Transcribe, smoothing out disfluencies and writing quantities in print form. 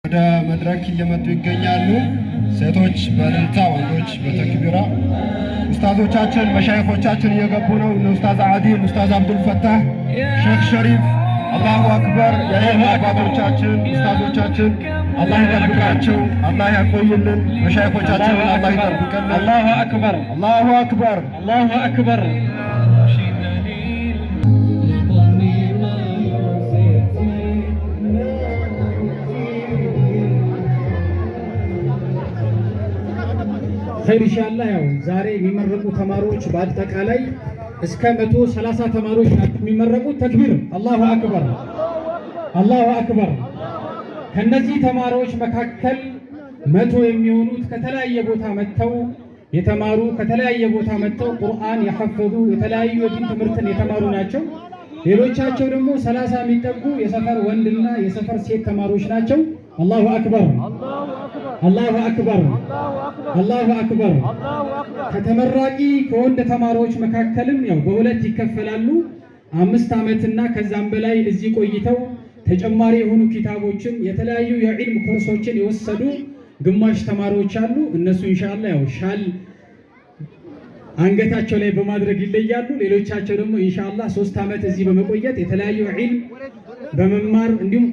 ወደ መድረክ እየመጡ ይገኛሉ። ሴቶች በእልልታ ወንዶች በተክቢራ ኡስታዞቻችን መሻይኾቻችን እየገቡ ነው። ኡስታዝ አዲል፣ ኡስታዝ አብዱል ፈታህ፣ ሼክ ሸሪፍ አላሁ አክበር። የኢልም አባቶቻችን ኡስታዞቻችን አላህ ይጠብቃቸው፣ አላህ ያቆይልን። መሻይኾቻችን አላህ ይጠብቀልን። አላሁ አክበር፣ አላሁ አክበር፣ አላሁ አክበር። ኸይር ኢንሻአላህ። ያው ዛሬ የሚመረቁ ተማሪዎች በአጠቃላይ እስከ 130 ተማሪዎች ናቸው የሚመረቁት። ተክቢር፣ አላሁ አክበር፣ አላሁ አክበር። ከነዚህ ተማሪዎች መካከል 100 የሚሆኑት ከተለያየ ቦታ መጥተው የተማሩ ከተለያየ ቦታ መጥተው ቁርአን የሐፈዙ የተለያዩ የዲን ትምህርትን የተማሩ ናቸው። ሌሎቻቸው ደግሞ 30 የሚጠጉ የሰፈር ወንድና የሰፈር ሴት ተማሪዎች ናቸው። አላሁ አክበር፣ አላሁ አክበር፣ አላሁ አክበር። ከተመራቂ ከወንድ ተማሪዎች መካከልም ያው በሁለት ይከፈላሉ። 5 ዓመትና ከዛም በላይ እዚህ ቆይተው ተጨማሪ የሆኑ ኪታቦችን የተለያዩ የዒልም ኮርሶችን የወሰዱ ግማሽ ተማሪዎች አሉ። እነሱ ኢንሻአላህ ያው ሻል አንገታቸው ላይ በማድረግ ይለያሉ። ሌሎቻቸው ደግሞ ኢንሻአላህ 3 ዓመት እዚህ በመቆየት የተለያዩ ዒልም በመማር እንዲሁም